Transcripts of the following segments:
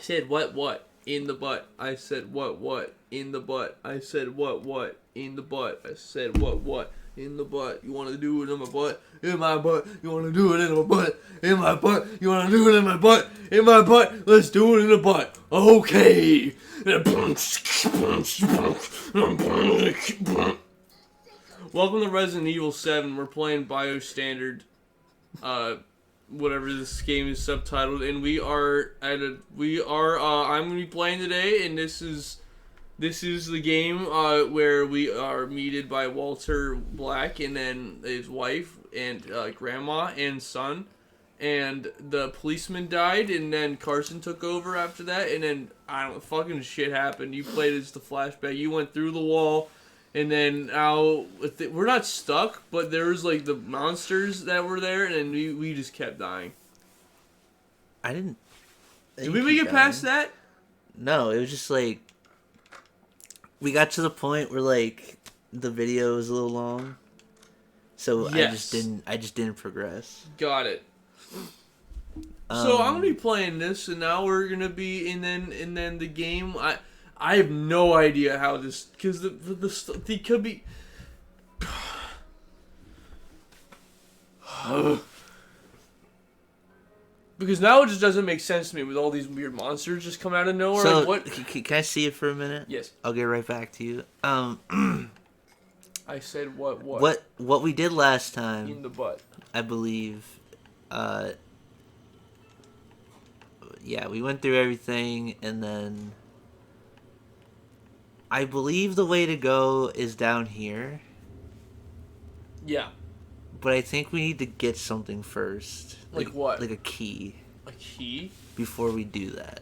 said what in the butt. I said what in the butt. I said what in the butt. I said what in the butt. You want to do it in my butt? In my butt. You want to do it in my butt? In my butt. You want to do it in my butt? In my butt. Let's do it in the butt. Okay. Welcome to Resident Evil 7. We're playing Biostandard. Whatever this game is subtitled, and I'm gonna be playing today, and this is the game where we are meted by Walter Black and then his wife and grandma and son, and the policeman died, and then Carson took over after that, and then fucking shit happened. You played as the flashback. You went through the wall. And then now, we're not stuck, but there was like the monsters that were there, and then we just kept dying. Did we make it past that? No, it was just like, we got to the point where like, the video was a little long. So yes. I just didn't progress. Got it. So I'm gonna be playing this, and now we're gonna be, and then the game, I have no idea how this, because the could be. Because now it just doesn't make sense to me with all these weird monsters just coming out of nowhere. So, like, what? Can I see it for a minute? Yes. I'll get right back to you. I said what? What we did last time. In the butt. I believe. Yeah, we went through everything, and then. I believe the way to go is down here. Yeah. But I think we need to get something first. Like what? Like a key. A key? Before we do that.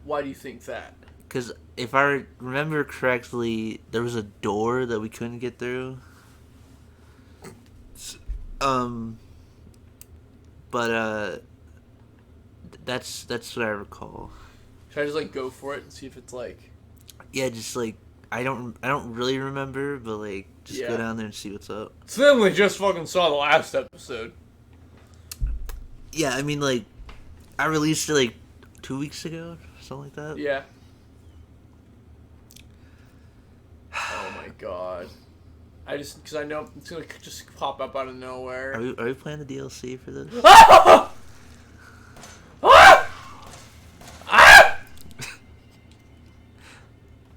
Why do you think that? Because if I remember correctly, there was a door that we couldn't get through. But that's what I recall. Should I just like go for it and see if it's like? Yeah, just like I don't really remember, but like just go down there and see what's up. So then we just fucking saw the last episode. Yeah, I mean like I released it like 2 weeks ago, something like that. Yeah. Oh my god. Because I know it's gonna just pop up out of nowhere. Are we playing the DLC for this?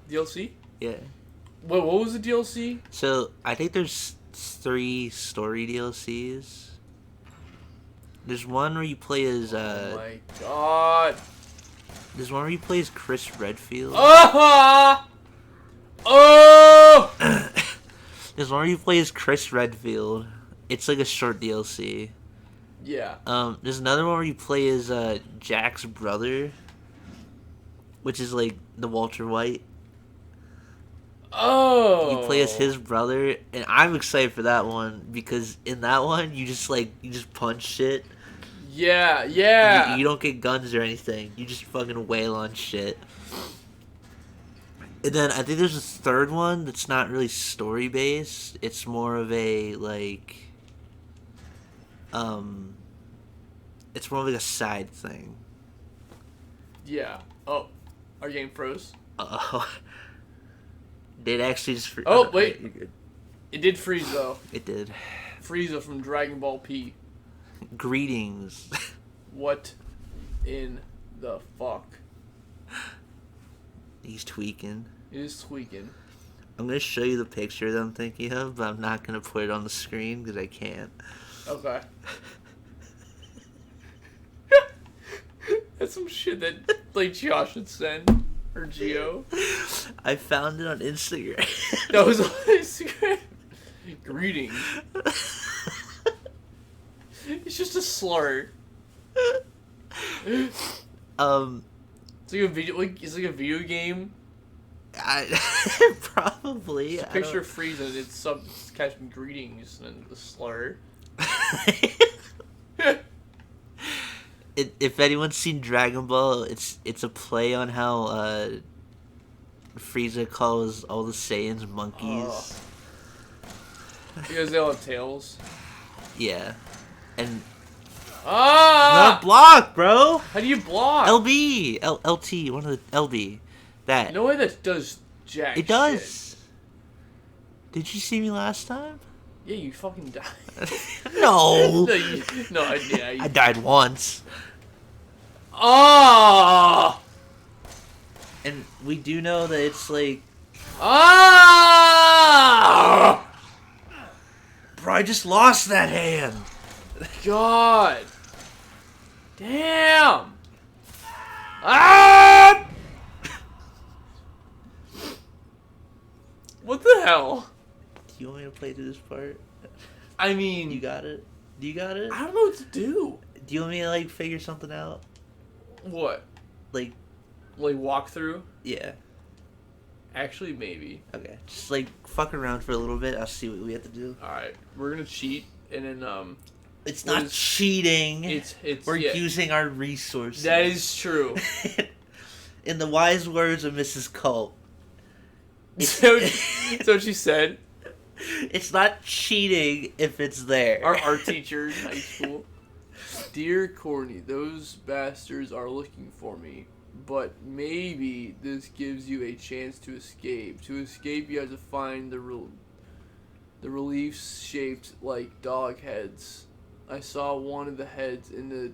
DLC? Yeah. What was the DLC? So, I think there's 3 story DLCs. There's one where you play as, oh my god. There's one where you play as Chris Redfield. Oh! There's one where you play as Chris Redfield. It's like a short DLC. Yeah. There's another one where you play as, Jack's brother. Which is like the Walter White. Oh. You play as his brother, and I'm excited for that one because in that one you just punch shit. Yeah, yeah. You don't get guns or anything. You just fucking wail on shit. And then I think there's a third one that's not really story based. It's more of a like it's more of like a side thing. Yeah. Oh. Our game froze. Uh-oh. Did it actually just freeze? Oh, wait. You're good. It did freeze, though. It did. Frieza from Dragon Ball P. Greetings. What in the fuck? He's tweaking. It is tweaking. I'm going to show you the picture that I'm thinking of, but I'm not going to put it on the screen because I can't. Okay. That's some shit that like Josh would send. Or Geo. I found it on Instagram. That was on Instagram? Greetings. It's just a slur. It's like a video. It's like a video game. Probably. It's a picture of Frieza. It's catching greetings and the slur. If anyone's seen Dragon Ball, it's a play on how Frieza calls all the Saiyans monkeys. Because they all have tails. Yeah, and Ah! Not block, bro. How do you block? LB, LT, one of the LB. That. No way that does jack It does. Did you see me last time? Yeah, you fucking died. No. Yeah. I died once. Oh! And we do know that it's like... Ah! Bro, I just lost that hand. God. Damn. Ah! What the hell? Do you want me to play through this part? I mean... You got it? Do you got it? I don't know what to do. Do you want me to, like, figure something out? What? Like walk through? Yeah. Actually, maybe. Okay. Just, like, fuck around for a little bit. I'll see what we have to do. Alright. We're gonna cheat, and then, It's not cheating. It's We're using our resources. That is true. In the wise words of Mrs. Culp. So she said. It's not cheating if it's there. Our art teacher in high school. Dear Courtney, those bastards are looking for me, but maybe this gives you a chance to escape. To escape, you have to find the reliefs shaped like dog heads. I saw one of the heads in the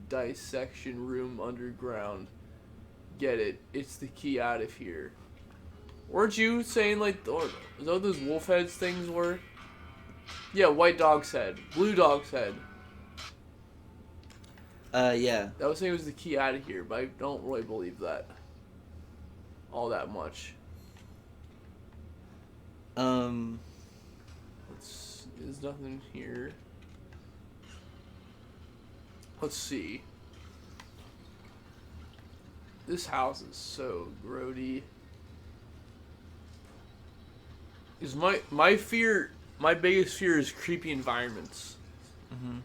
dissection room underground. Get it? It's the key out of here. Weren't you saying, like, is that what those wolf heads things were? Yeah, white dog's head. Blue dog's head. Yeah. That was saying it was the key out of here, but I don't really believe that. All that much. There's nothing here. Let's see. This house is so grody. Is my biggest fear is creepy environments. Mm-hmm.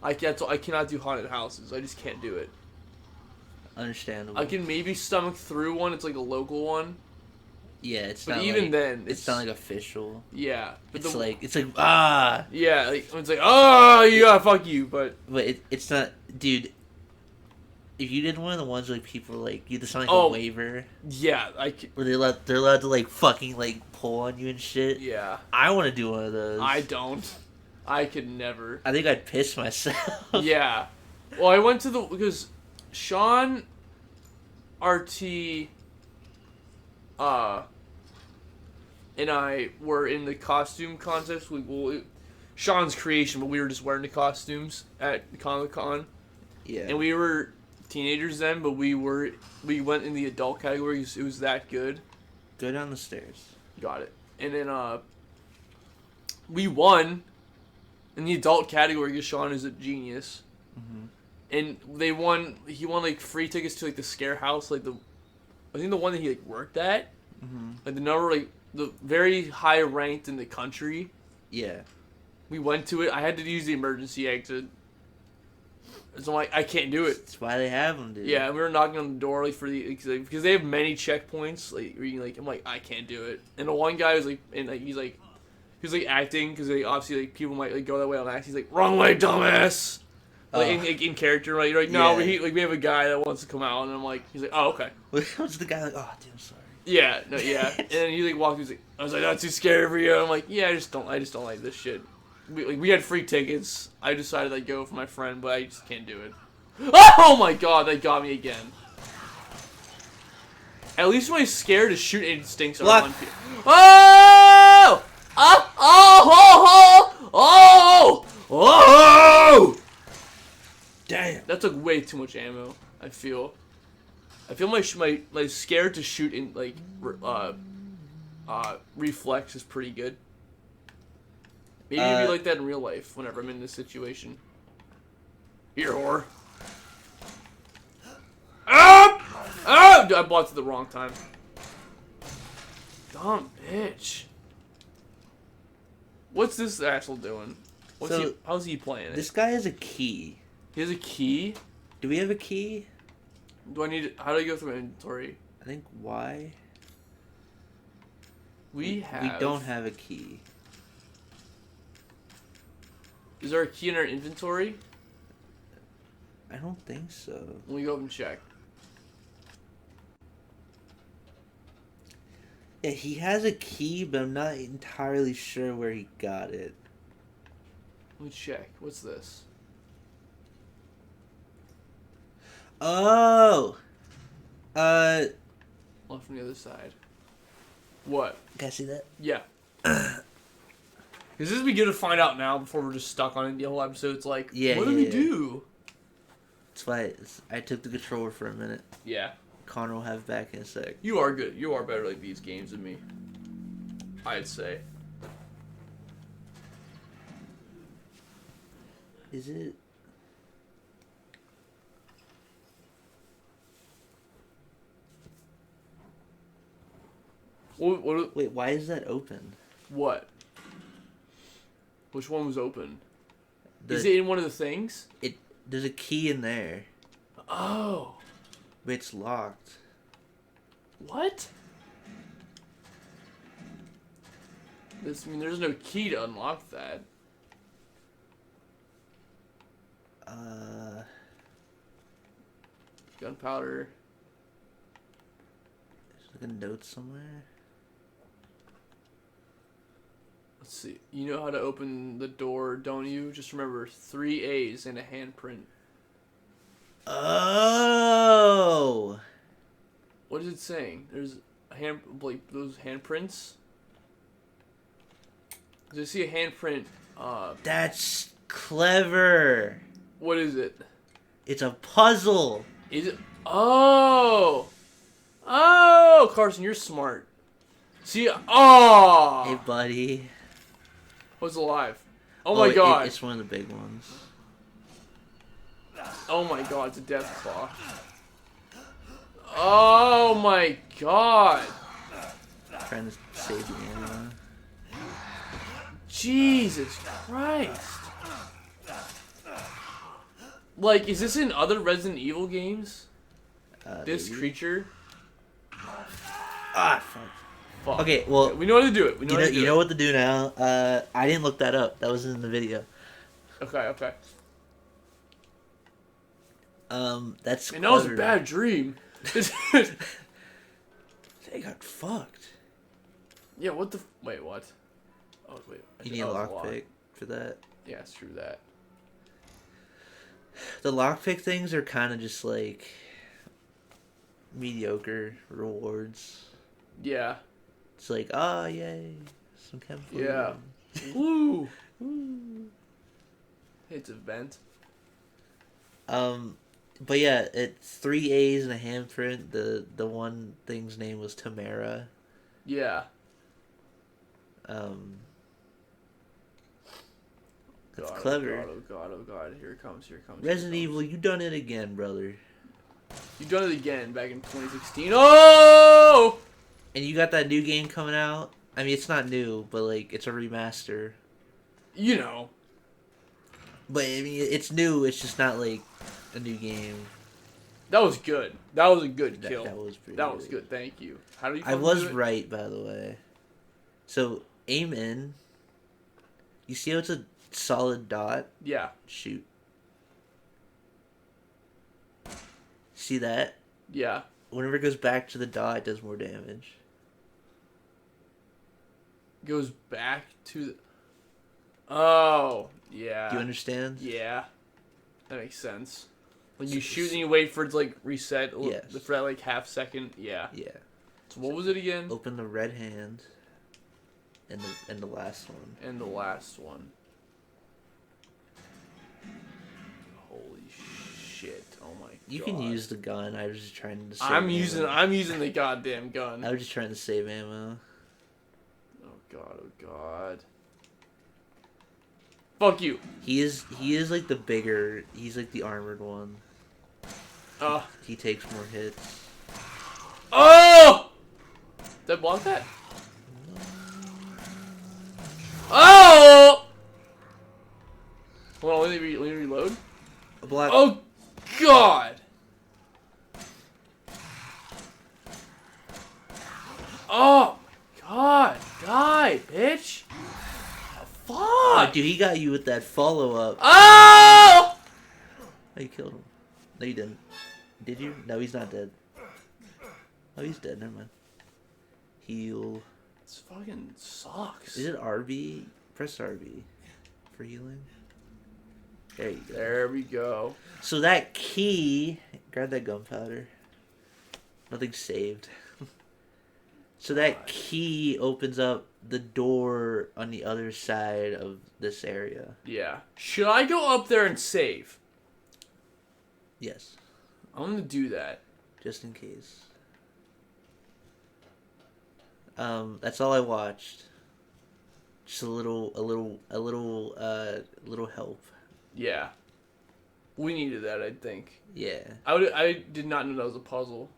I cannot do haunted houses. I just can't do it. Understandable. I can maybe stomach through one. It's like a local one. Yeah, it's but not even like, then, it's not like official. Yeah, but it's like ah. Yeah, like, it's like oh yeah, fuck you. But it's not, dude. If you did one of the ones where, like, people like you just sound like a waiver. Yeah, where they're allowed to like fucking like pull on you and shit. Yeah, I want to do one of those. I don't. I could never. I think I'd piss myself. Yeah. Well, I went to because Sean, RT, and I were in the costume contest. Sean's creation, but we were just wearing the costumes at Comic-Con. Yeah. And we were teenagers then, but we went in the adult category because it was that good. Go down the stairs. Got it. And then we won in the adult category because Sean is a genius. Mm-hmm. And he won like free tickets to like the scare house, like I think the one that he like worked at. Mm-hmm. Like the number, like the very high ranked in the country. Yeah. We went to it. I had to use the emergency exit. So I'm like, I can't do it. That's why they have them, dude. Yeah, and we were knocking on the door like because they have many checkpoints. Like, where you, like, I'm like, I can't do it. And the one guy was like, and like he was like acting because they obviously like people might like go that way on acting. He's like, wrong way, dumbass. Like in character, right? You're like, no, yeah. we have a guy that wants to come out, and I'm like, he's like, oh, okay. Was the guy like, oh, dude, I'm sorry. Yeah, no, yeah. And then he like walked. He's like, I was like, that's too scary for you. I'm like, yeah, I just don't like this shit. We had free tickets. I decided I'd go for my friend, but I just can't do it. Oh my god, they got me again. At least when I'm scared, to shoot instincts are on people. Oh! Oh! Oh! Oh! Oh! Damn. That took way too much ammo, I feel. I feel my scared to shoot in, like, reflex is pretty good. Maybe it'd be like that in real life whenever I'm in this situation. Here, whore. Oh! I blocked it the wrong time. Dumb bitch. What's this asshole doing? How's he playing it? This guy has a key. He has a key? Do we have a key? How do I go through inventory? I think Y. We don't have a key. Is there a key in our inventory? I don't think so. Let me go up and check. Yeah, he has a key, but I'm not entirely sure where he got it. Let me check. What's this? Oh! Left from the other side. What? Can I see that? Yeah. Because this would be good to find out now before we're just stuck on it the whole episode. It's like, what do we do? That's why I took the controller for a minute. Yeah. Connor will have it back in a sec. You are good. You are better at these games than me. I'd say. Is it? Wait, why is that open? What? Which one was open? Is it in one of the things? There's a key in there. Oh. But it's locked. What? There's no key to unlock that. Gunpowder. There's like a note somewhere. Let's see. You know how to open the door, don't you? Just remember 3 A's and a handprint. Oh! What is it saying? There's those handprints. Does I see a handprint? That's clever. What is it? It's a puzzle. Is it? Oh! Oh! Carson, you're smart. See? Oh! Hey, buddy. What's alive? Oh my god. It's one of the big ones. Oh my god, it's a death claw. Oh my god. Trying to save the ammo. Jesus Christ. Like, is this in other Resident Evil games? This Maybe. creature? Ah, fuck. Okay, well, we know how to do it. You know what to do now. I didn't look that up. That was in the video. Okay. That's And that was a bad dream. They got fucked. Yeah, what the... Wait, what? Oh, wait. You need a lockpick for that? Yeah, it's true that. The lockpick things are kind of just like mediocre rewards. Yeah. It's like, oh, yay. Some chem food. Yeah. Woo! It's a vent. But yeah, it's 3 A's and a handprint. The one thing's name was Tamara. Yeah. That's clever. Oh god. Here it comes. Resident Evil, you done it again, brother. You done it again back in 2016. Oh! And you got that new game coming out. I mean, it's not new, but like it's a remaster. You know. But I mean, it's new. It's just not like a new game. That was good. That was a good kill. That was pretty. That was good. Thank you. How do you? I was right, by the way. So aim in. You see how it's a solid dot? Yeah. Shoot. See that? Yeah. Whenever it goes back to the dot, it does more damage. Goes back to the... Oh, yeah. Do you understand? Yeah. That makes sense. When you shoot and you wait for it to, like, reset yes. for that, like, half second. Yeah. Yeah. So what was it again? Open the red hand. And the last one. And the last one. Holy shit. Oh my god. You can use the gun. I was just trying to save I'm ammo. using the goddamn gun. I was just trying to save ammo. Oh god. Fuck you. He is like the bigger, he's like the armored one. He takes more hits. Oh! Did I block that? Oh! Hold on, let me reload. A block. Oh god! Oh god! Die, bitch! Fuck! Oh, dude, he got you with that follow up. Oh! Oh, you killed him. No, you didn't. Did you? No, he's not dead. Oh, he's dead. Never mind. Heal. This fucking sucks. Is it RB? Press RB for healing. There you go. There we go. So that key... Grab that gunpowder. Nothing saved. So that key opens up the door on the other side of this area. Yeah. Should I go up there and save? Yes. I'm gonna do that. Just in case. That's all I watched. Just a little help. Yeah. We needed that, I think. Yeah. I did not know that was a puzzle.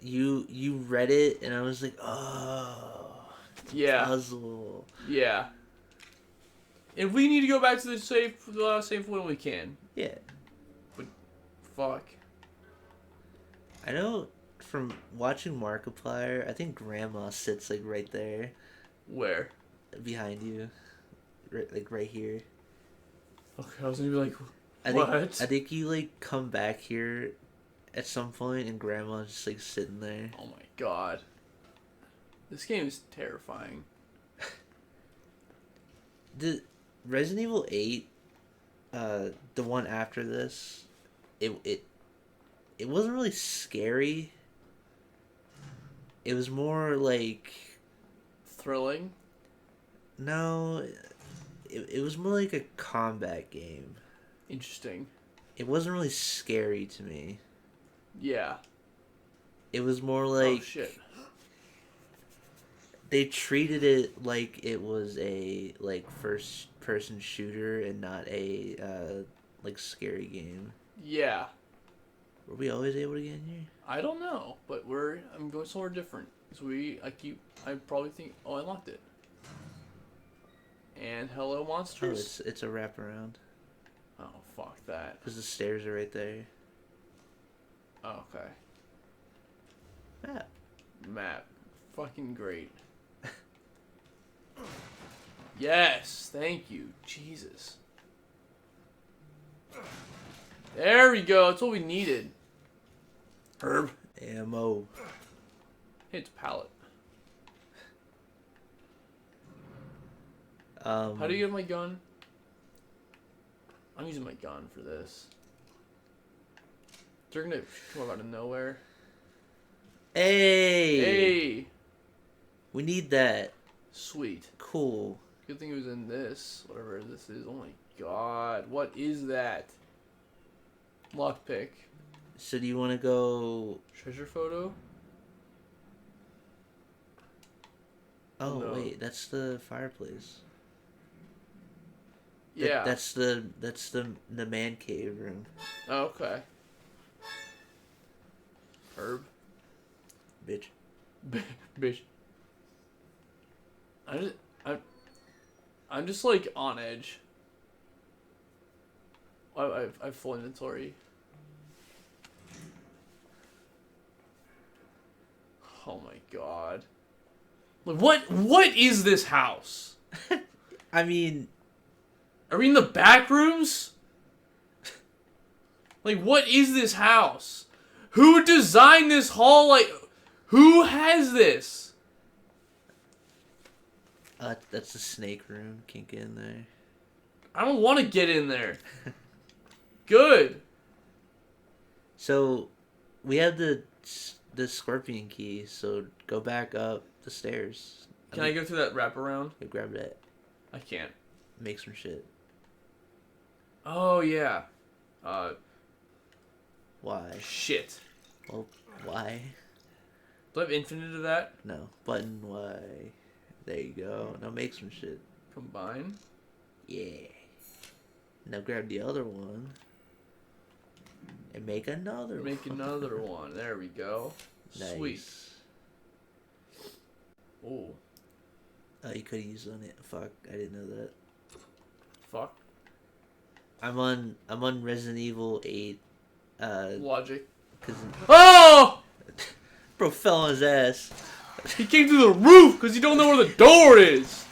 You read it and I was like, oh. Yeah. Puzzle. Yeah. If we need to go back to the save point, we can. Yeah. But fuck. I know from watching Markiplier, I think Grandma sits like right there. Where? Behind you. Right here. Okay, I was gonna be like, what? I think you like come back here at some point and Grandma's just like sitting there. Oh my god. This game is terrifying. The Resident Evil 8, the one after this, it wasn't really scary. It was more like... Thrilling? No, it was more like a combat game. Interesting. It wasn't really scary to me. Yeah. It was more like... Oh, shit. They treated it like it was a like first-person shooter and not a like scary game. Yeah. Were we always able to get in here? I don't know, but I'm going somewhere different. So I probably think, oh, I unlocked it. And hello, monsters. Oh, it's a wraparound. Oh, fuck that. Because the stairs are right there. Oh, okay. Map. Map. Fucking great. Yes, thank you. Jesus. There we go. That's what we needed. Herb. Ammo. Hey, it's a pallet. How do you get my gun? I'm using my gun for this. They're gonna come up out of nowhere. Hey! Hey! We need that. Sweet. Cool. Good thing it was in this. Whatever this is. Oh my god. What is that? Lockpick. So do you want to go... Treasure photo? Oh, no. wait. That's the fireplace. Yeah. That's the man cave room. Oh, okay. Herb. Bitch. Bitch. I'm just like on edge. I have full inventory. Oh my god. Like what is this house? I mean, are we in the back rooms? Like, what is this house? Who designed this hall? Like, who has this? That's the snake room. Can't get in there. I don't want to get in there. Good. So, we have the scorpion key. So go back up the stairs. Can I go through that wraparound? Go grab that. I can't. Make some shit. Oh yeah. Why? Shit. Well, why? Do I have infinite of that? No. Button Y. There you go. Now make some shit. Combine. Yeah. Now grab the other one. And make another Make another one. There we go. Nice. Sweet. Ooh. Oh, you could have used on it. Fuck, I didn't know that. Fuck. I'm on Resident Evil 8. Logic. Cause Oh! bro fell on his ass. He came through the roof because you don't know where the door is.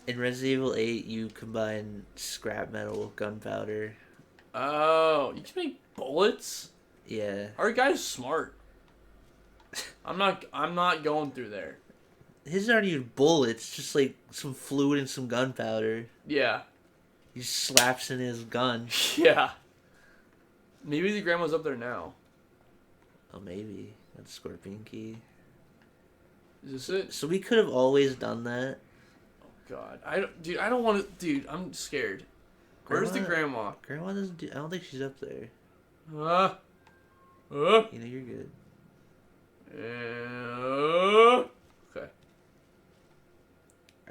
In Resident Evil 8, you combine scrap metal with gunpowder. Oh, you can make Bullets? Yeah. Our guy's smart. I'm not going through there. His aren't even bullets, just like some fluid and some gunpowder. Yeah. He slaps in his gun. Yeah. Maybe the grandma's up there now. Oh, maybe. That's Scorpion Key. Is this it? So we could have always done that. Oh, God. I don't want to... Dude, I'm scared. Where's the grandma? Grandma doesn't do... I don't think she's up there. You know, you're good. Okay.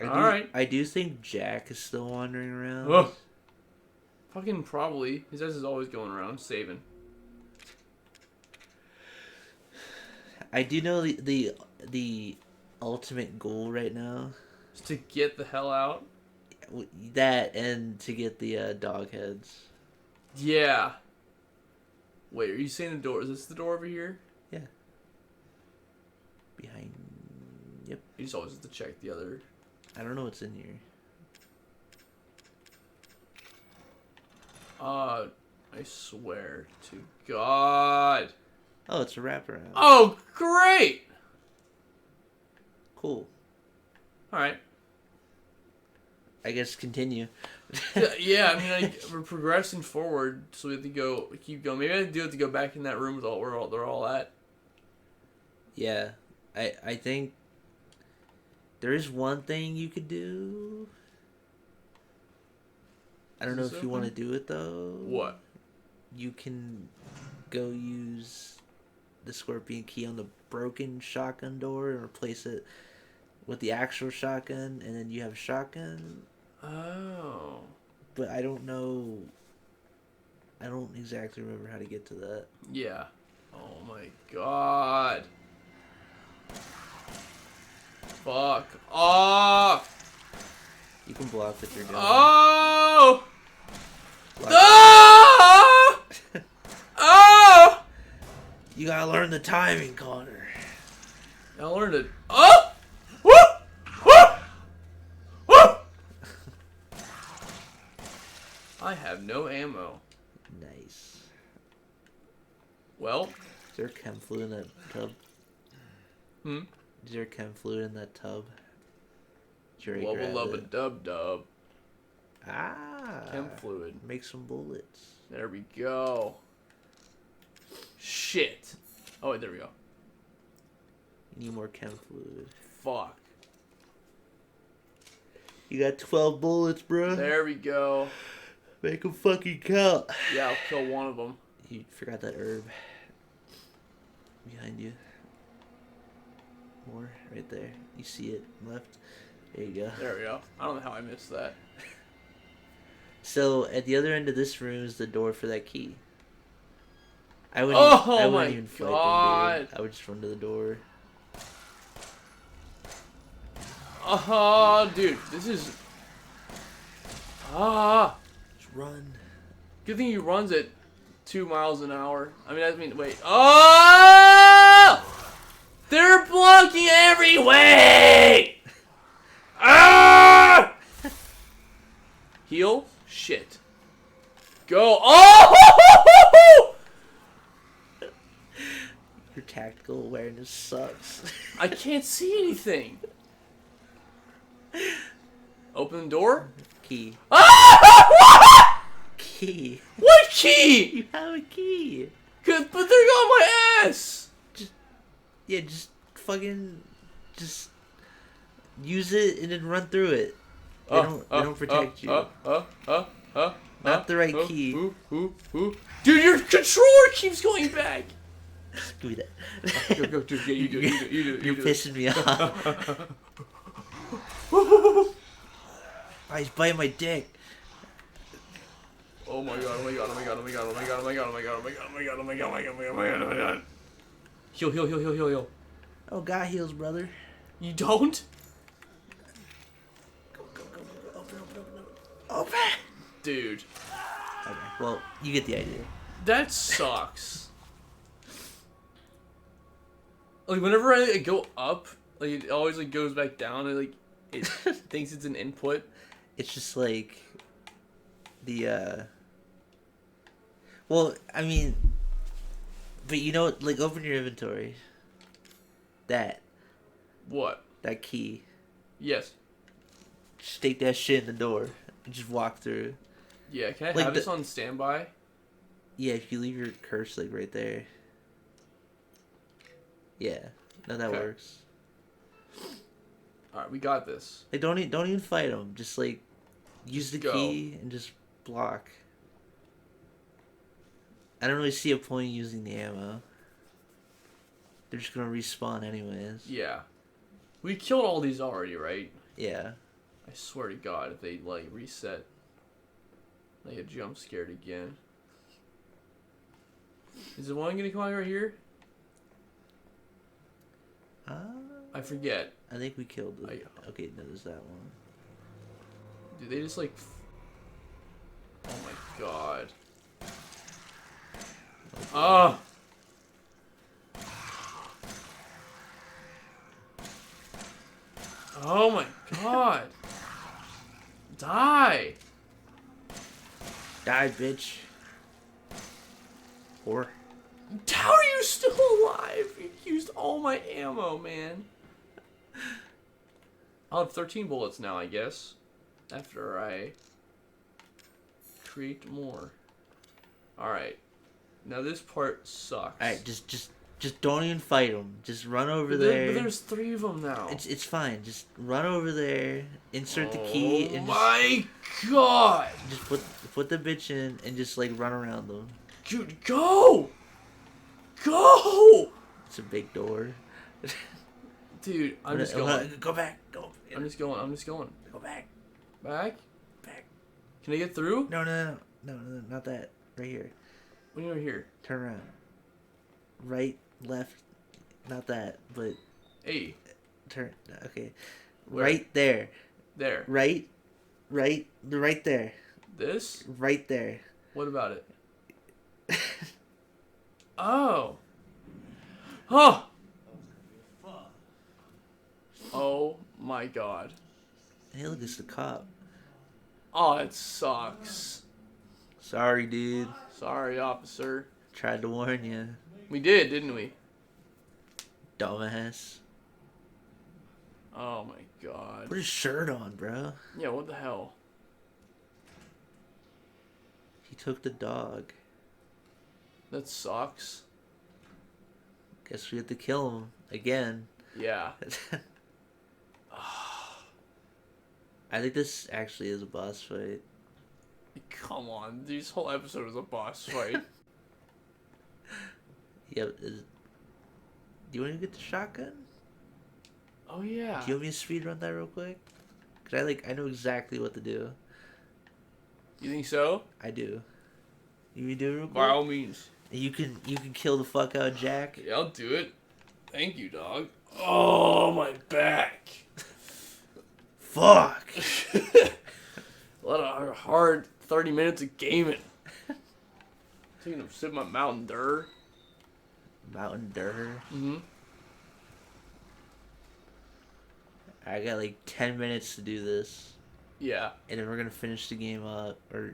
Alright. I do think Jack is still wandering around. Fucking probably. His ass is always going around, saving. I do know the ultimate goal right now. Is to get the hell out? That and to get the dog heads. Yeah. Wait, are you saying the door? Is this the door over here? Yeah. Behind. Yep. You just always have to check the other. I don't know what's in here. I swear to God. Oh, it's a wraparound. Oh, great! Cool. Alright. I guess continue. Yeah, I mean, like, we're progressing forward, so we have to keep going. Maybe I do have to go back in that room with where they're all at. Yeah. I think there is one thing you could do. I don't know if you want to do it, though. What? You can go use the Scorpion Key on the broken shotgun door and replace it with the actual shotgun, and then you have a shotgun. Oh. But I don't know. I don't exactly remember how to get to that. Yeah. Oh my God. Fuck off. You can block with your gun. Oh! Block. Oh! Oh! You gotta learn the timing, Connor. I learned it. Oh! Woo! Woo! Woo! I have no ammo. Nice. Well. Is there chem fluid in that tub? Is there chem fluid in that tub? Wubba lubba dub dub. Ah. Chem fluid. Make some bullets. There we go. Shit. Oh, wait, there we go. You need more chem fluid. Fuck. You got 12 bullets, bro. There we go. Make them fucking count. Yeah, I'll kill one of them. You forgot that herb. Behind you. More. Right there. You see it. Left. There you go. There we go. I don't know how I missed that. So, at the other end of this room is the door for that key. I wouldn't even fight them, dude. I would just run to the door. Oh, dude. This is... Just run. Good thing he runs at 2 miles an hour. Wait. Oh! They're blocking every way! Ah! Heal? Shit. Go. Oh! Your tactical awareness sucks. I can't see anything. Open the door? Key. Ah! Key. What key? You have a key. But they're on my ass. Just use it and then run through it. They don't protect you. Not the right key. Dude, your controller keeps going back. Give me that. Go, dude. Yeah, you do it. You're pissing me off. Oh, he's biting my dick. Oh my god. Heal. Oh, God heals, brother. You don't? Go. Open. Dude. Okay, well, you get the idea. That sucks. Like, whenever I go up, like, it always, like, goes back down, and, like, it thinks it's an input. It's just like the Well, I mean, but you know, like open your inventory. That What? key. Yes. Just take that shit in the door and just walk through. Yeah, can I Like have this on standby? Yeah, if you leave your curse like right there. Yeah, no, that Okay. works. Alright, we got this. Like don't even fight them. Just like use Just the key and just block. I don't really see a point in using the ammo. They're just gonna respawn anyways. Yeah. We killed all these already, right? Yeah. I swear to God, if they, like, reset, they get jump scared again. Is the one gonna come out right here? I forget. I think we killed it. Okay, no, there's that one. Do they just, like... Oh my God. Ah! Oh my God. Die! Die, bitch. Or How are you still alive? You used all my ammo, man. I'll have 13 bullets now, I guess. After I create more. Alright. Now this part sucks. alright, just don't even fight them. Just run over there. But there's 3 of them now. It's fine. Just run over there, insert the key, and my God! just put the bitch in and just like run around them. Dude, go! Go! It's a big door. Dude, I'm just going. Go back. Go. I'm just going. Go back. Back? Back. Can I get through? No, not that. Right here. What do you want here? Turn around. Right, left, not that, but Hey. turn. Okay. Where? Right there. There. Right there. This? Right there. What about it? Oh. Huh. Oh my God. Hey, look, it's the cop. Oh, it sucks. Sorry, dude. Sorry, officer. Tried to warn you. We did, didn't we? Dumbass. Oh my God. Put his shirt on, bro. Yeah, what the hell? He took the dog. That sucks. Guess we have to kill him again. Yeah. I think this actually is a boss fight. Come on, this whole episode was a boss fight. Yep. Do you want to get the shotgun? Oh yeah. Do you want me to speed run that real quick? Cause I know exactly what to do. You think so? I do. You do it real quick? By all means. You can kill the fuck out of Jack. Yeah, I'll do it. Thank you, dog. Oh, my back. Fuck. What a hard 30 minutes of gaming. Taking a sip of my Mountain Dew. Mountain Dew. Mm-hmm. I got like 10 minutes to do this. Yeah. And then we're gonna finish the game up. Or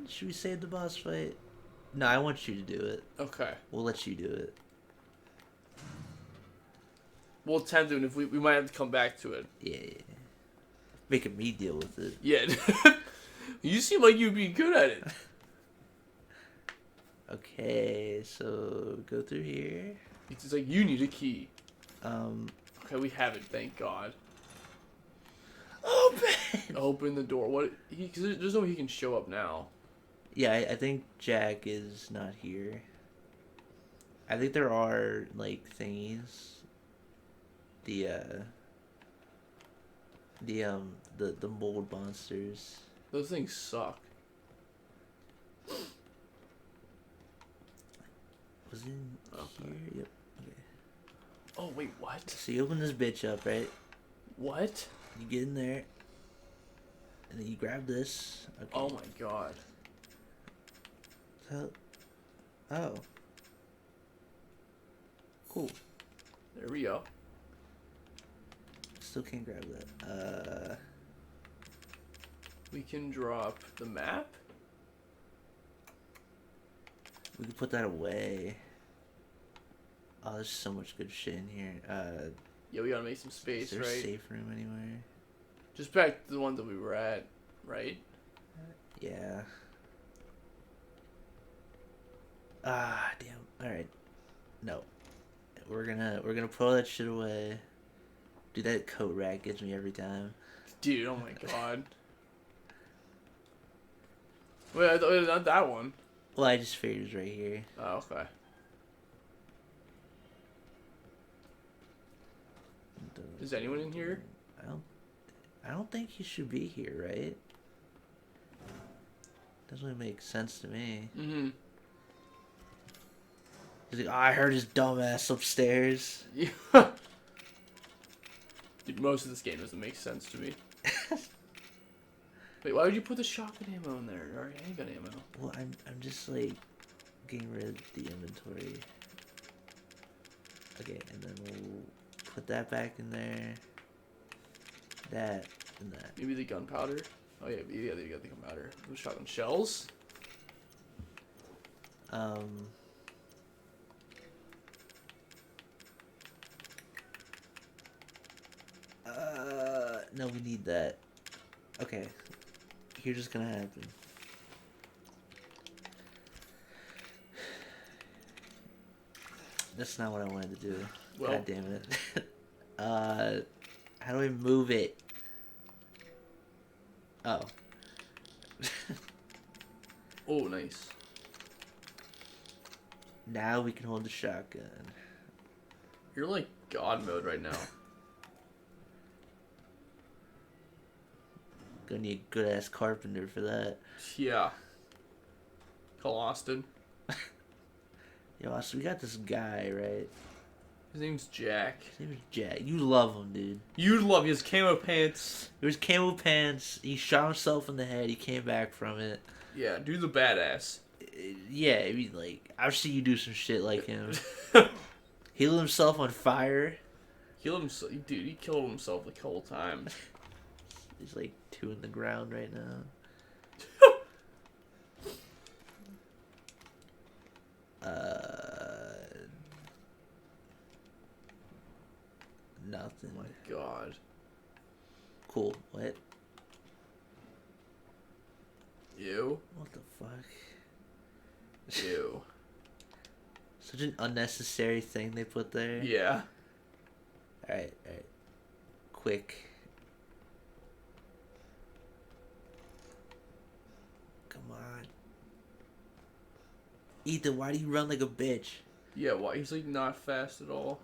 should we save the boss fight? No, I want you to do it. Okay. We'll let you do it. We'll attempt to, and if we might have to come back to it. Yeah. Making me deal with it. Yeah. You seem like you'd be good at it. Okay, so go through here. It's like you need a key. Um. Okay, we have it. Thank God. Open. Open the door. What? Because there's no way he can show up now. Yeah, I think Jack is not here. I think there are like thingies. The mold monsters. Those things suck. Was it in here? Yep. Okay. Oh wait, what? So you open this bitch up, right? What? You get in there, and then you grab this. Okay. Oh my God. So, oh. Cool. There we go. Still can't grab that. We can drop the map. We can put that away. Oh, there's so much good shit in here. Yeah, we gotta make some space, is there right? a safe room anywhere? Just back to the one that we were at, right? Yeah. Ah, damn. All right. No. We're gonna put all that shit away. Dude, that coat rack gets me every time. Dude, oh my god. Wait, I thought it was not that one. Well, I just figured it was right here. Oh, okay. Is anyone in here? I don't think he should be here, right? Doesn't really make sense to me. Mm-hmm. He's like, oh, I heard his dumb ass upstairs. Yeah. Dude, most of this game doesn't make sense to me. Wait, why would you put the shotgun ammo in there? Or handgun ammo? Well, I'm just like getting rid of the inventory. Okay, and then we'll put that back in there. That and that. Maybe the gunpowder? Oh yeah, they got the gunpowder. Those shotgun shells? No, we need that. Okay. Here's what's gonna happen. That's not what I wanted to do. Well. God damn it. How do I move it? Oh. Oh, nice. Now we can hold the shotgun. You're like God mode right now. Gonna need a good ass carpenter for that. Yeah. Call Austin. Yo, so we got this guy, right? His name's Jack. His name is Jack. You love him, dude. You'd love his camo pants. There was camo pants. He shot himself in the head. He came back from it. Yeah, dude's a badass. Yeah, I mean, like, I've seen you do some shit like him. He lit himself on fire. Killed himself, dude. He killed himself a couple times. He's like 2 in the ground right now. Nothing. Oh my god. Cool. What? Ew. What the fuck? Ew. Such an unnecessary thing they put there. Yeah. Alright. Quick. Come on. Ethan, why do you run like a bitch? Yeah, why? He's like not fast at all.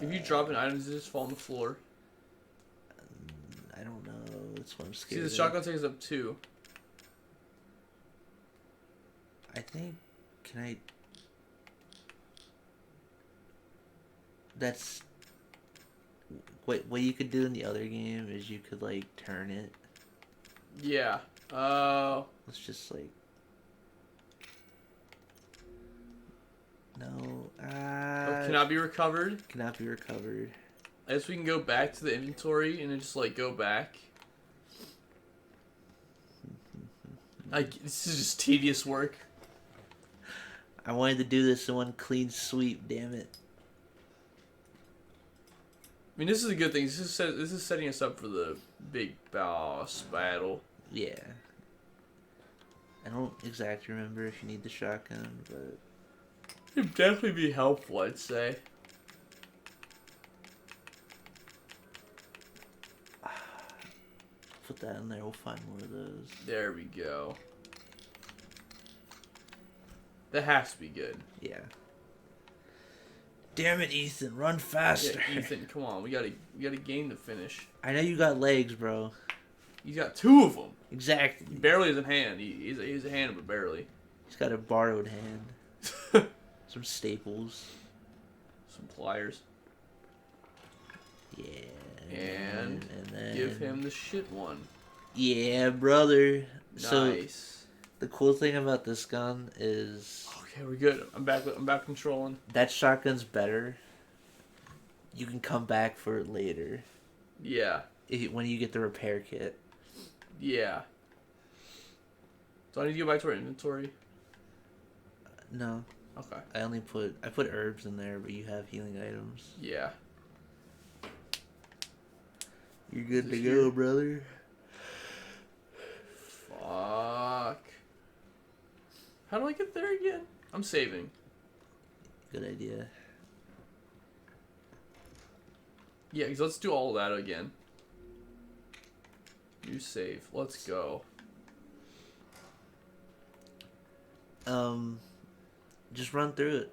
If you drop an item, does it just fall on the floor? I don't know. That's what I'm scared See, the of. shotgun takes up 2. I think... Can I... That's... What you could do in the other game is you could, like, turn it. Yeah. Let's just, like... No. Cannot be recovered. Cannot be recovered. I guess we can go back to the inventory and then just, like, go back. This is just tedious work. I wanted to do this in one clean sweep, damn it. I mean, this is a good thing. This is setting us up for the big boss battle. Yeah. I don't exactly remember if you need the shotgun, but... It'd definitely be helpful, I'd say. Put that in there, we'll find more of those. There we go. That has to be good. Yeah. Damn it, Ethan, run faster. Yeah, Ethan, come on. We got a game to finish. I know you got legs, bro. He's got 2 of them. Exactly. He barely has a hand. He's a hand, but barely. He's got a borrowed hand. Some staples. Some pliers. Yeah. And then... give him the shit one. Yeah, brother. Nice. So, the cool thing about this gun is... Okay, we're good. I'm back controlling. That shotgun's better. You can come back for it later. Yeah. when you get the repair kit. Yeah. Do I need to go back to our inventory? No. Okay. I put herbs in there, but you have healing items. Yeah. You're good to go, brother. Fuck. How do I get there again? I'm saving. Good idea. Yeah, because let's do all that again. New save. Let's go. Just run through it.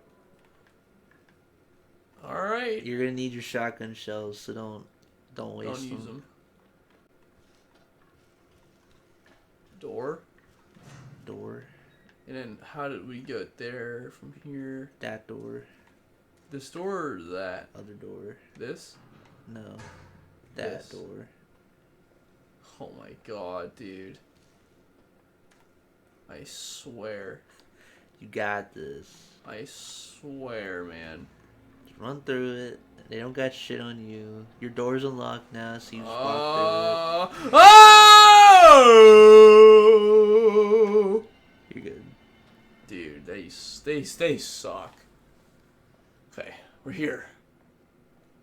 Alright. You're gonna need your shotgun shells, so don't waste them. Don't use them. Door. And then how did we get there from here? That door. This door or that? Other door. This? No. That This. door. Oh my god, dude. I swear. You got this. I swear, man. Just run through it. They don't got shit on you. Your door's unlocked now, so you just walk Oh! through it. You're good. Dude, they suck. Okay, we're here.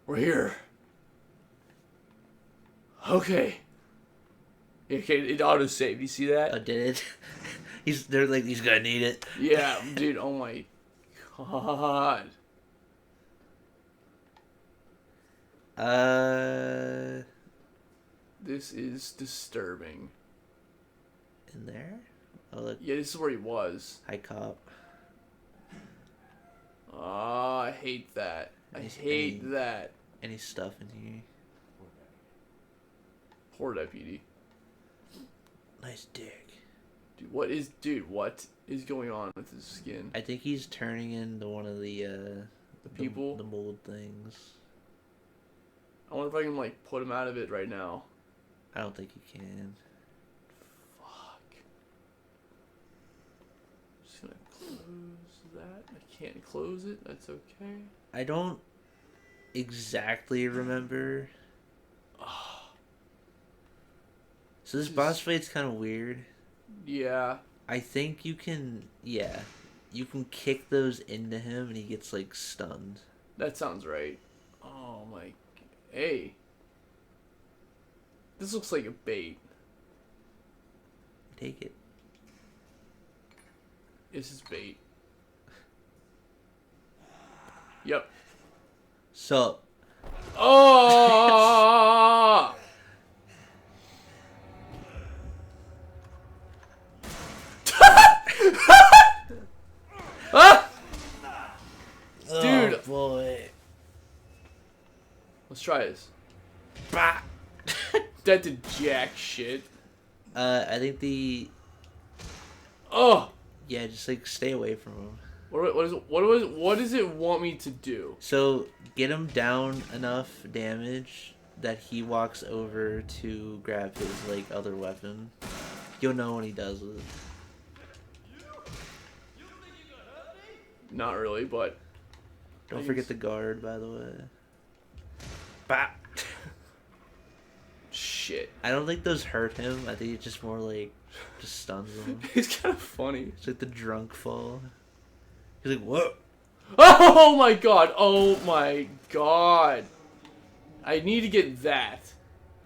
We're here. Okay. Okay, it auto-saved. You see that? Oh, did it? They're like, he's gonna need it. Yeah, dude, oh my god. This is disturbing. In there? Oh, look. Yeah, this is where he was. Hi, cop. Oh, I hate that. I hate that. Any stuff in here? Poor deputy. Nice dick. Dude, what is going on with his skin? I think he's turning into one of the people? The mold things. I wonder if I can, like, put him out of it right now. I don't think you can. Fuck. I'm just gonna close that. I can't close it. That's okay. I don't exactly remember. So this boss fight's kind of weird. Yeah. I think you can, you can kick those into him and he gets, like, stunned. That sounds right. Oh my. Hey. This looks like a bait. Take it. This is bait. Yep. So. Oh! Ah! Dude. Oh boy. Let's try this. Bah! That did jack shit. I think the. Oh! Yeah, just like stay away from him. What does it want me to do? So get him down enough damage that he walks over to grab his like other weapon. You'll know when he does it. Not really, but Don't forget the guard, by the way. Bah! Shit. I don't think those hurt him. I think it's just more like just stuns him. It's kind of funny. It's like the drunk fall. He's like, whoa. Oh my god! Oh my god! I need to get that.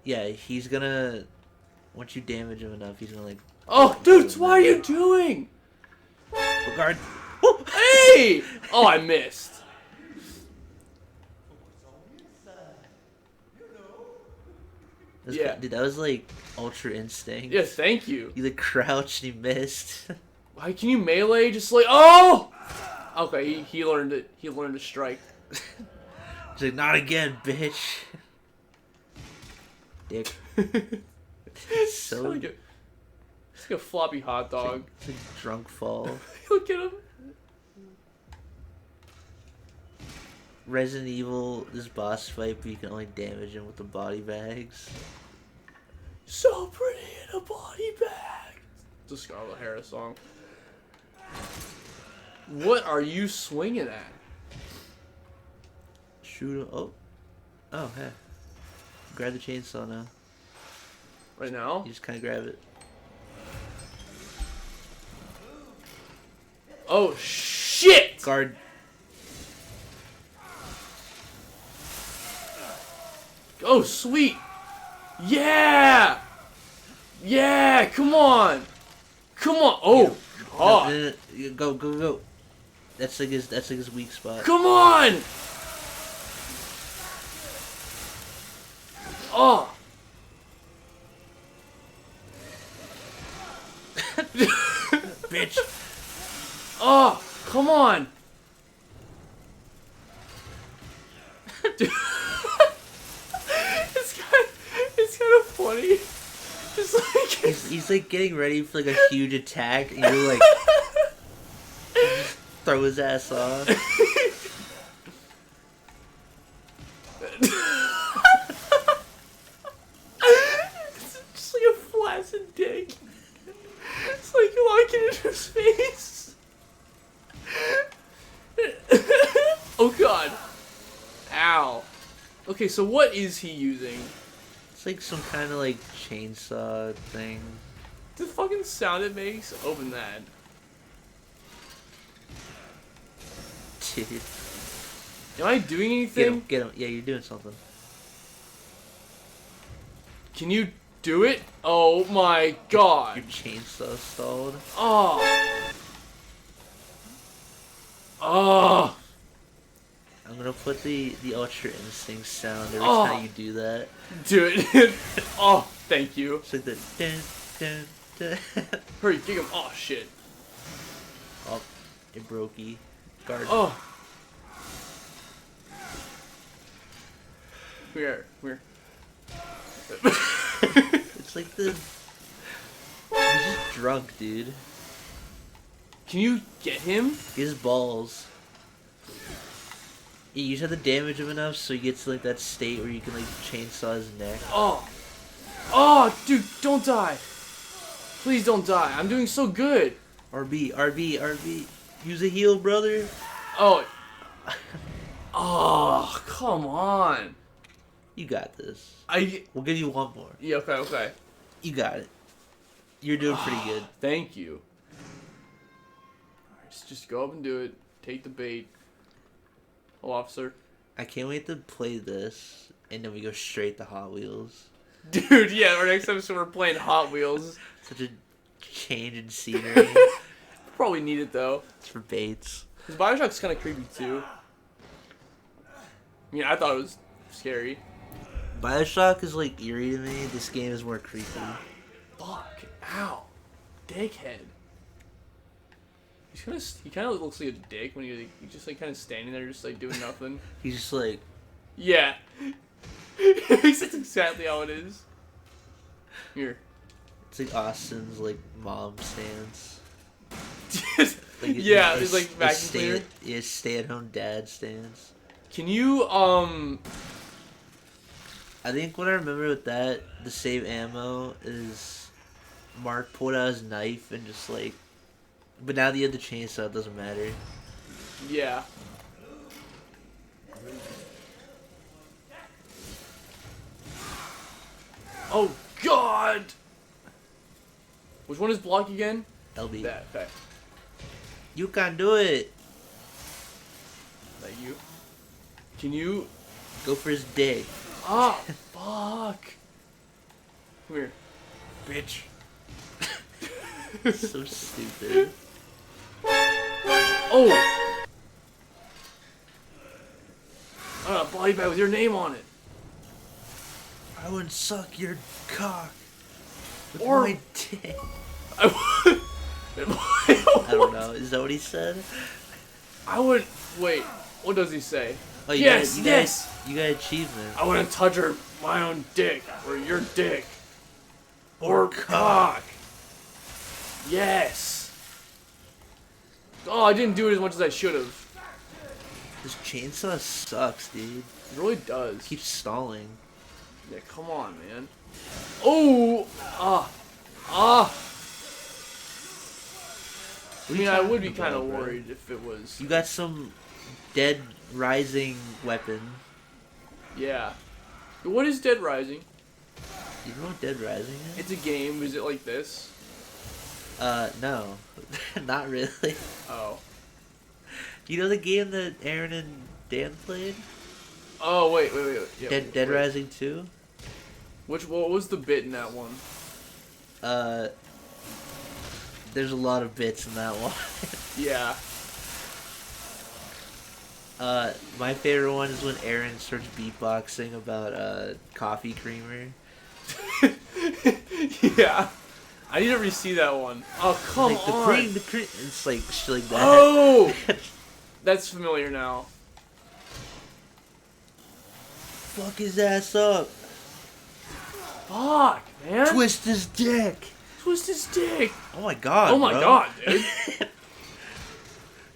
Yeah, he's gonna. Once you damage him enough, he's gonna like. Oh, dude, what are you doing? Guard. Hey! Oh, I missed. Yeah. Dude, that was like Ultra Instinct. Yeah, thank you. You like crouched and he missed. Why can you melee just like oh? Okay, he learned it. He learned to strike. He's like, not again, bitch. Dick. It's like a floppy hot dog. It's like drunk fall. Look at him. Resident Evil, this boss fight, but you can only damage him with the body bags. So pretty in a body bag. It's a Scarlet Harris song. What are you swinging at? Shoot him. Oh. Oh, hey. Grab the chainsaw now. Right now? You just kind of grab it. Oh, shit! Guard. Oh, sweet! Yeah! Yeah, come on! Come on! Oh, God! No, go. That's like his weak spot. Come on! Oh! Bitch! Oh, come on! It's kind of funny. Just like he's like getting ready for like a huge attack, and you're like, just throw his ass off. It's just like a flaccid dick. It's like locking into his face. Oh God! Ow. Okay, so what is he using? It's like some kind of like chainsaw thing. The fucking sound it makes. Open that. Dude. Am I doing anything? Get him. Yeah, you're doing something. Can you do it? Oh my God. Your chainsaw stalled. Oh. Oh. I'm gonna put the Ultra Instinct sound every Oh. time you do that. Do it. Oh, thank you. It's like the dun, dun, dun. Hurry, kick him. Oh, shit. Oh, it brokey. Guard. Oh. Come here. It's like the... He's just drunk, dude. Can you get him? His balls. Yeah, you just have to damage him enough so he gets to like that state where you can like chainsaw his neck. Oh. Oh, dude, don't die. Please don't die. I'm doing so good. RB. Use a heal, brother. Oh. Oh, come on. You got this. We'll give you one more. Yeah, okay. You got it. You're doing pretty good. Thank you. Alright, just go up and do it. Take the bait. Hello, officer. I can't wait to play this, and then we go straight to Hot Wheels. Dude, yeah, our next episode we're playing Hot Wheels. Such a change in scenery. Probably need it, though. It's for Bates. Because Bioshock's kind of creepy, too. I mean, I thought it was scary. Bioshock is like eerie to me. This game is more creepy. Fuck. Ow. Dickhead. He kind of looks like a dick when he's just like kind of standing there, just like doing nothing. He's just like, yeah. That's exactly how it is. Here. it's like Austin's like mom stance. Like, yeah, it's like vacuum cleaner. Yeah, stay-at-home dad stance. Can you I think what I remember with that, the save ammo, is Mark pulled out his knife and just like... But now that you have the chainsaw, it doesn't matter. Yeah. Oh, God! Which one is block again? LB. That, okay. You can do it! That you? Can you... Go for his dick. Ah, fuck! Come here. Bitch. So stupid. Oh! I'm gonna body bag with your name on it. I wouldn't suck your cock with Or- my dick. I don't know. Is that what he said? I would... Wait, what does he say? Oh, Yes! You got achievement. I wouldn't touch my own dick, or your dick. Or cock. Yes! Oh, I didn't do it as much as I should have. This chainsaw sucks, dude. It really does. Keeps stalling. Yeah, come on, man. Oh! I mean, I would be kind of worried if it was... You got some dead rising weapon. Yeah. What is Dead Rising? You know what Dead Rising is? It's a game. Is it like this? No. Not really. Oh. You know the game that Aaron and Dan played? Oh, wait. Yeah, Dead wait. Rising 2? What was the bit in that one? There's a lot of bits in that one. Yeah. My favorite one is when Aaron starts beatboxing about, coffee creamer. Yeah. I need to re-see that one. Oh, come like, on. The cream. It's like shit like that. Oh! That's familiar now. Fuck his ass up. Fuck, man. Twist his dick. Twist his dick. Oh my god, Oh my bro. god, dude.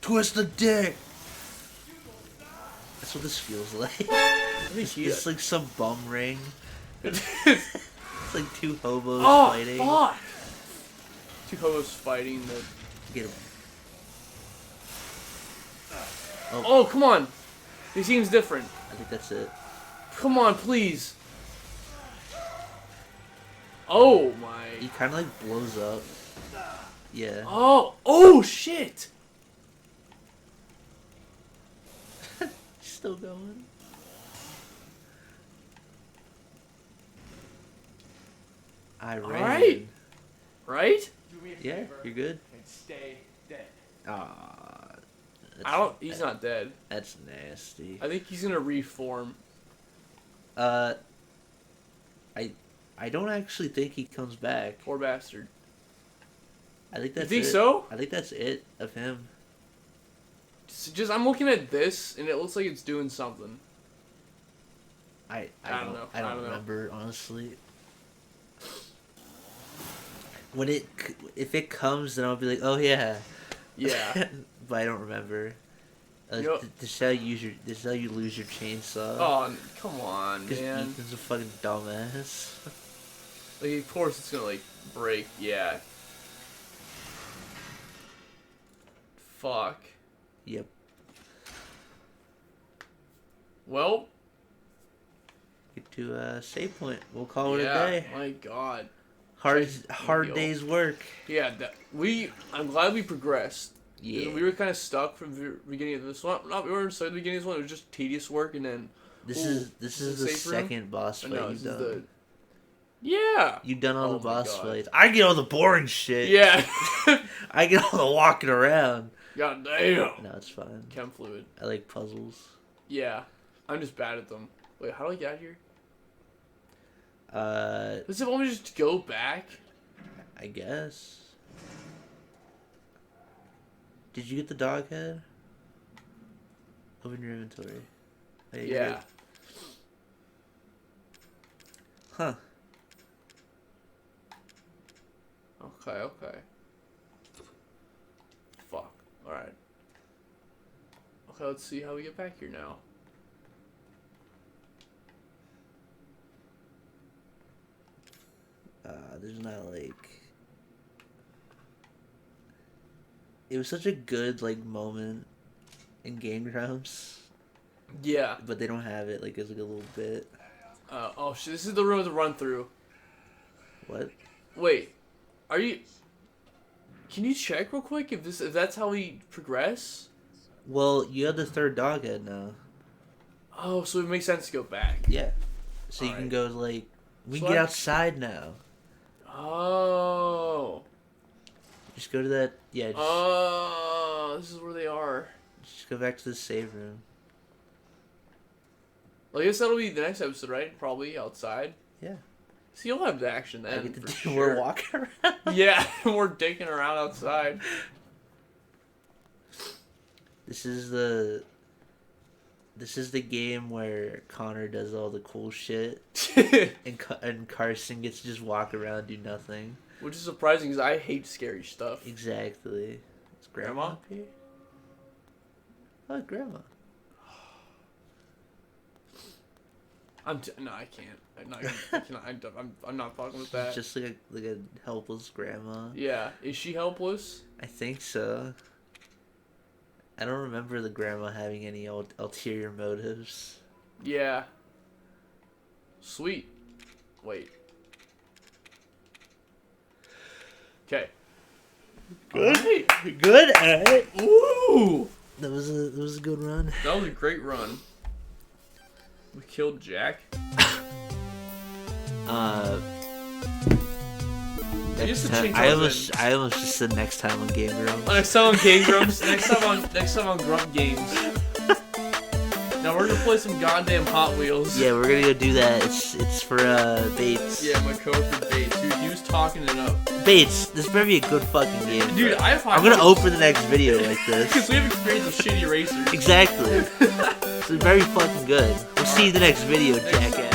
Twist the dick. That's what this feels like. It's like some bum ring. It's like two hobos fighting. Oh, fuck. Two hobos fighting the... Get him. Oh, come on. He seems different. I think that's it. Come on, please. Oh, my... He kind of like blows up. Yeah. Oh, shit. Still going. I ran. Alright. Right? Yeah, you're good. And stay dead. He's not dead. That's nasty. I think he's gonna reform. I don't actually think he comes back. Poor bastard. I think that's You think it. so? I think that's it of him. Just I'm looking at this and it looks like it's doing something. I don't know. I don't remember, honestly. If it comes, then I'll be like, oh yeah. Yeah. But I don't remember. Yep. This is how you lose your chainsaw. Oh, come on, Because man. Ethan's a fucking dumbass. Like, of course it's gonna, like, break. Yeah. Fuck. Yep. Well. Get to a save point. We'll call it a Yeah, day. my god. Hard day's work. Yeah, I'm glad we progressed. Yeah. We were kind of stuck from the beginning of this one. We weren't stuck at the beginning of this one. It was just tedious work, and then This is the second boss fight you've done. Yeah. You've done all Oh the my boss God. fights. I get all the boring shit. Yeah. I get all the walking around. God damn. No, it's fine. Chem fluid. I like puzzles. Yeah. I'm just bad at them. Wait, how do I get out of here? Does it want me to just go back? I guess. Did you get the dog head? Open your inventory. Oh, Yeah. Good. Huh. Okay. Fuck. Alright. Okay, let's see how we get back here now. There's not like... It was such a good like moment in Game Grumps. Yeah. But they don't have it like as like a little bit. Oh shit, this is the room to run through. What? Wait. Are you... Can you check real quick if that's how we progress? Well, you have the third dog head now. Oh, so it makes sense to go back. Yeah. So you can Alright. go like... We So can get I- outside now. Oh. Just go to that... Yeah, Oh, this is where they are. just go back to the save room. Well, I guess that'll be the next episode, right? Probably outside. Yeah. So you'll have the action then. I get to for do sure. more walking around. Yeah, we're dicking around outside. This is the game where Connor does all the cool shit, and Carson gets to just walk around, do nothing. Which is surprising because I hate scary stuff. Exactly. Is Grandma up here? Oh, Grandma. No, I can't. I'm not fucking with that. Just like a helpless grandma. Yeah, is she helpless? I think so. I don't remember the grandma having any ulterior motives. Yeah. Sweet. Wait. Okay. Good. Alright. Good. All right. Ooh. That was a good run. That was a great run. We killed Jack. I almost just said next time on Game Grumps. Next time on Game Grumps. Next time on Grump Games. Now we're gonna play some goddamn Hot Wheels. Yeah, we're gonna go do that. It's for Bates. Yeah, my coworker Bates, dude, he was talking it up. Bates, this better be a good fucking game. Dude, I'm gonna open the next video like this. Because we have experience with shitty racers. Exactly. It's very fucking good. We'll see you in the next video, jackass.